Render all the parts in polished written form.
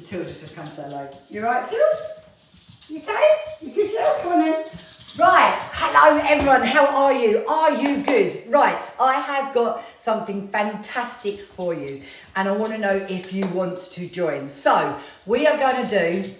Tilda's just come to say hello. You right, Til? You okay? You good girl? Come on then. Right, hello everyone, how are you? Are you good? Right, I have got something fantastic for you and I want to know if you want to join. So, we are going to do,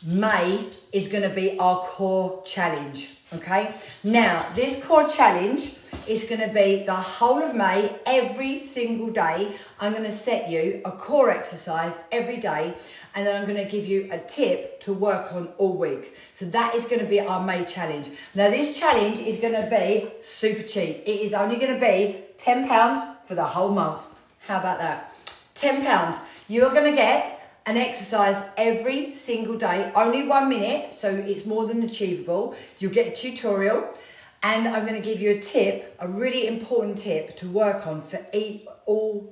May is going to be our core challenge, okay? Now, this core challenge is going to be the whole of May, every single day. I'm going to set you a core exercise every day and then I'm going to give you a tip to work on all week. So that is going to be our May challenge. Now this challenge is going to be super cheap. It is only going to be £10 for the whole month. How about that? £10. You are going to get an exercise every single day, only 1 minute, so it's more than achievable. You'll get a tutorial. And I'm going to give you a tip, a really important tip to work on for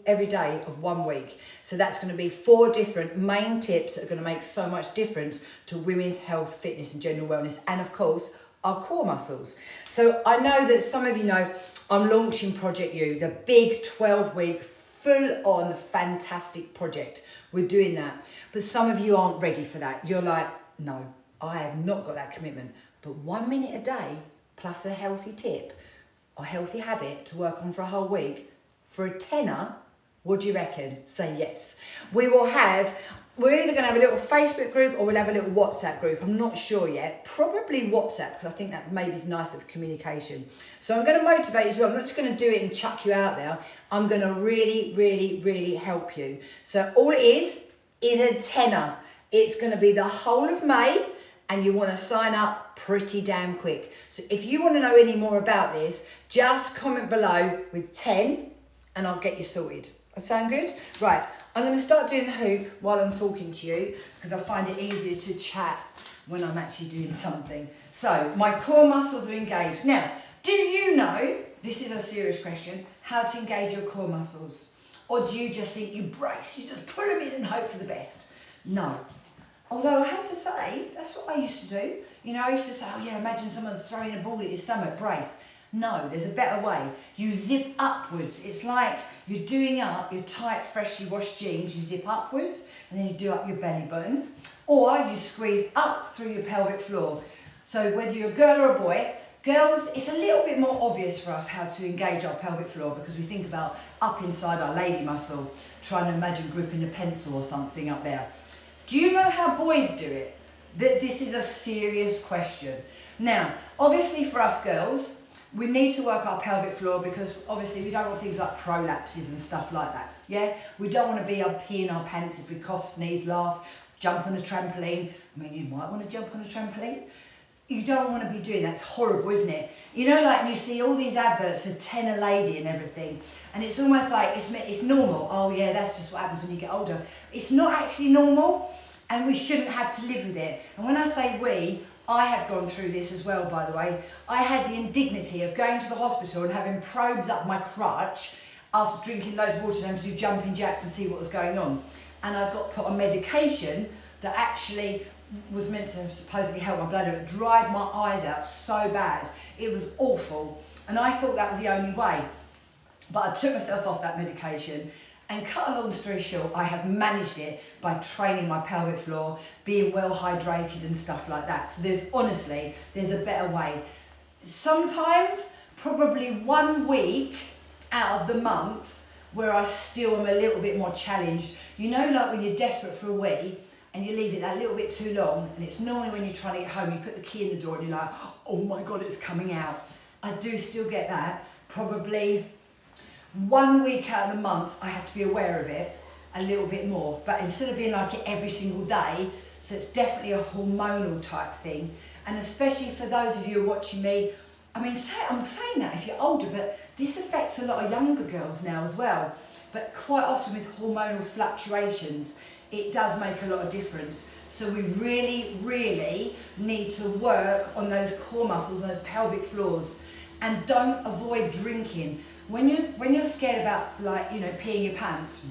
every day of 1 week. So that's going to be 4 different main tips that are going to make so much difference to women's health, fitness and general wellness. And of course, our core muscles. So I know that some of you know I'm launching Project You, the big 12-week, full-on, fantastic project. We're doing that. But some of you aren't ready for that. You're like, no, I have not got that commitment. But 1 minute a day, plus a healthy tip or healthy habit to work on for a whole week for a tenner, what do you reckon? Say yes. We're either going to have a little Facebook group or we'll have a little WhatsApp group. I'm not sure yet. Probably WhatsApp because I think that maybe is nicer for communication. So I'm going to motivate you as well. I'm not just going to do it and chuck you out there. I'm going to really, really, really help you. So all it is a tenner. It's going to be the whole of May. And you want to sign up pretty damn quick. So if you want to know any more about this, just comment below with 10 and I'll get you sorted. That sound good? Right, I'm going to start doing the hoop while I'm talking to you because I find it easier to chat when I'm actually doing something. So my core muscles are engaged. Now, do you know, this is a serious question, how to engage your core muscles? Or do you just think you brace, you just pull them in and hope for the best? No. Although I have to say, that's what I used to do. You know, I used to say, oh yeah, imagine someone's throwing a ball at your stomach, brace. No, there's a better way. You zip upwards. It's like you're doing up your tight, freshly washed jeans. You zip upwards and then you do up your belly button. Or you squeeze up through your pelvic floor. So whether you're a girl or a boy, girls, it's a little bit more obvious for us how to engage our pelvic floor because we think about up inside our lady muscle, trying to imagine gripping a pencil or something up there. Do you know how boys do it? This is a serious question. Now, obviously for us girls, we need to work our pelvic floor because obviously we don't want things like prolapses and stuff like that, yeah? We don't want to be up peeing our pants if we cough, sneeze, laugh, jump on a trampoline. I mean, you might want to jump on a trampoline. You don't want to be doing that. It's horrible, isn't it? You know, like you see all these adverts for 10 a lady and everything, and it's almost like it's normal. Oh yeah, that's just what happens when you get older. It's not actually normal, and we shouldn't have to live with it. And when I say we, I have gone through this as well, by the way. I had the indignity of going to the hospital and having probes up my crutch after drinking loads of water and to do jumping jacks and see what was going on. And I got put on medication that actually was meant to supposedly help my bladder. It dried my eyes out so bad. It was awful. And I thought that was the only way. But I took myself off that medication and cut a long story short, I have managed it by training my pelvic floor, being well hydrated and stuff like that. So there's a better way. Sometimes, probably 1 week out of the month where I still am a little bit more challenged. You know, like when you're desperate for a wee, and you leave it that little bit too long, and it's normally when you're trying to get home, you put the key in the door and you're like, oh my God, it's coming out. I do still get that. Probably 1 week out of the month, I have to be aware of it a little bit more. But instead of being like it every single day, so it's definitely a hormonal type thing. And especially for those of you who are watching me, I mean, I'm saying that if you're older, but this affects a lot of younger girls now as well. But quite often with hormonal fluctuations, it does make a lot of difference. So we really, really need to work on those core muscles, those pelvic floors, and don't avoid drinking. When you're scared about, like, you know, peeing your pants,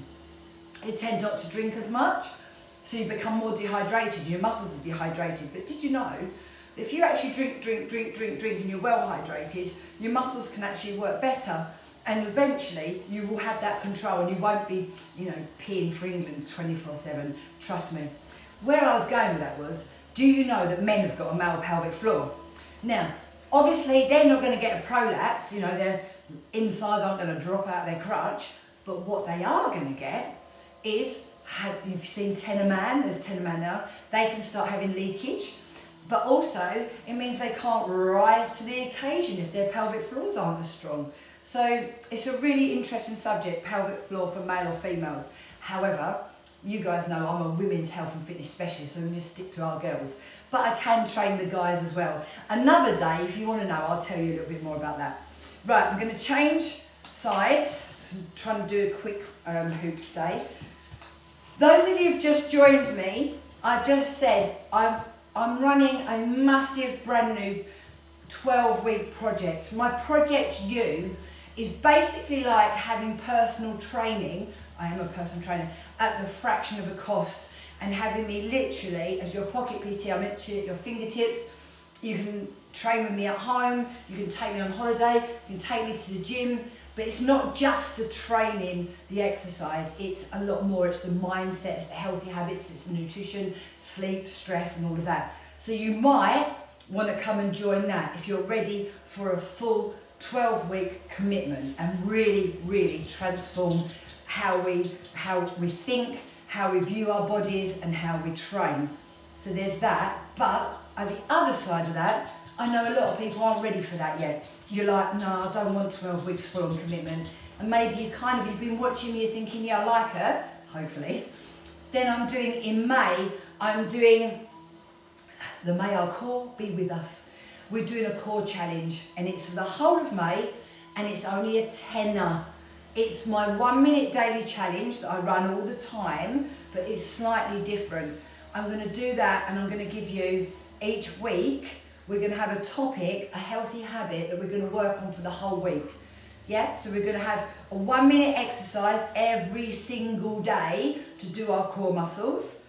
you tend not to drink as much, so you become more dehydrated, your muscles are dehydrated. But did you know that if you actually drink and you're well hydrated, your muscles can actually work better And eventually you will have that control and you won't be, you know, peeing for England 24/7, trust me. Where I was going with that was, do you know that men have got a male pelvic floor? Now, obviously they're not going to get a prolapse, you know, their insides aren't going to drop out their crutch, but what they are going to get is, you've seen Tenor Man, there's Tenor Man now, they can start having leakage, but also it means they can't rise to the occasion if their pelvic floors aren't as strong. So it's a really interesting subject, pelvic floor for male or females. However, you guys know I'm a women's health and fitness specialist, so I'm going to stick to our girls. But I can train the guys as well. Another day, if you want to know, I'll tell you a little bit more about that. Right, I'm going to change sides. I'm trying to do a quick hoop stay. Those of you who've just joined me, I just said I'm running a massive brand new 12-week project. My Project You is basically like having personal training. I am a personal trainer at the fraction of the cost, and having me literally as your pocket PT. I'm at your fingertips. You can train with me at home, you can take me on holiday, you can take me to the gym, but it's not just the training, the exercise, it's a lot more. It's the mindset, it's the healthy habits, it's the nutrition, sleep, stress and all of that. So you might want to come and join that if you're ready for a full 12-week commitment and really, really transform how we think, how we view our bodies and how we train. So there's that, but at the other side of that, I know a lot of people aren't ready for that yet. You're like, no, I don't want 12 weeks full on commitment. And maybe you've been watching me thinking, yeah, I like her, hopefully. Then I'm doing, in May, I'm doing the May Our Core, Be With Us. We're doing a core challenge and it's for the whole of May and it's only a tenner. It's my 1-minute daily challenge that I run all the time, but it's slightly different. I'm going to do that and I'm going to give you each week, we're going to have a topic, a healthy habit that we're going to work on for the whole week. Yeah, so we're going to have a 1-minute exercise every single day to do our core muscles.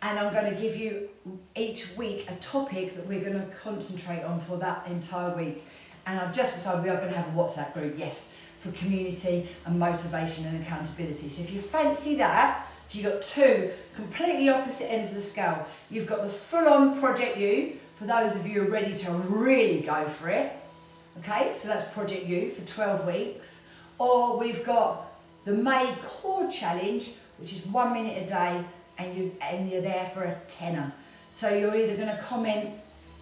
And I'm going to give you each week a topic that we're going to concentrate on for that entire week. And I've just decided we are going to have a WhatsApp group, yes, for community and motivation and accountability. So if you fancy that, so you've got two completely opposite ends of the scale. You've got the full-on Project You, for those of you who are ready to really go for it. Okay, so that's Project You for 12 weeks. Or we've got the May Core Challenge, which is 1 minute a day, and you're there for a tenner. So you're either going to comment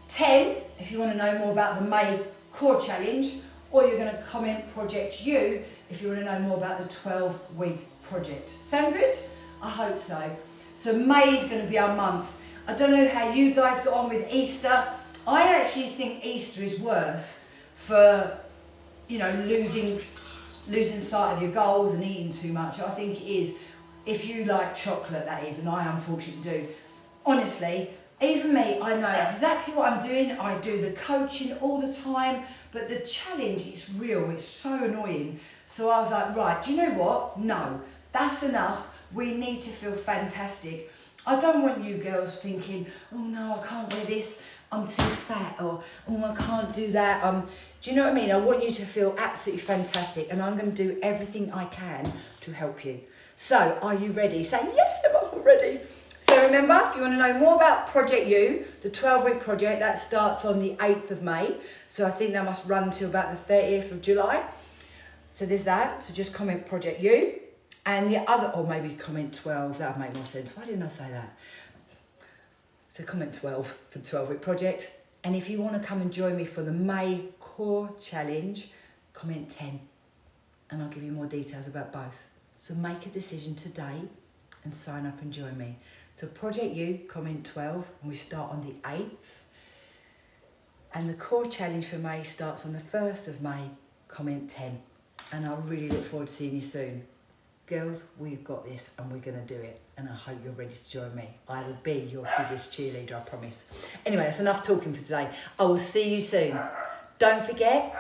10 if you want to know more about the May Core Challenge, or you're going to comment Project You if you want to know more about the 12-week project. Sound good? I hope so. So May is going to be our month. I don't know how you guys got on with Easter. I actually think Easter is worse for, you know, losing sight of your goals and eating too much. I think it is. If you like chocolate, that is, and I unfortunately do. Honestly, even me, I know exactly what I'm doing. I do the coaching all the time, but the challenge is real. It's so annoying. So I was like, right, do you know what? No, that's enough. We need to feel fantastic. I don't want you girls thinking, oh no, I can't wear this, I'm too fat, or oh, I can't do that. Do you know what I mean? I want you to feel absolutely fantastic, and I'm going to do everything I can to help you. So, are you ready? Say, yes, I'm ready. So remember, if you want to know more about Project You, the 12-week project, that starts on the 8th of May. So I think that must run till about the 30th of July. So there's that. So just comment Project You. And the other, or maybe comment 12, that would make more sense. Why didn't I say that? So comment 12 for the 12-week project. And if you want to come and join me for the May Core Challenge, comment 10. And I'll give you more details about both. So make a decision today and sign up and join me. So Project You, comment 12, and we start on the 8th. And the Core Challenge for May starts on the 1st of May, comment 10. And I really look forward to seeing you soon. Girls, we've got this and we're going to do it. And I hope you're ready to join me. I will be your biggest cheerleader, I promise. Anyway, that's enough talking for today. I will see you soon. Don't forget,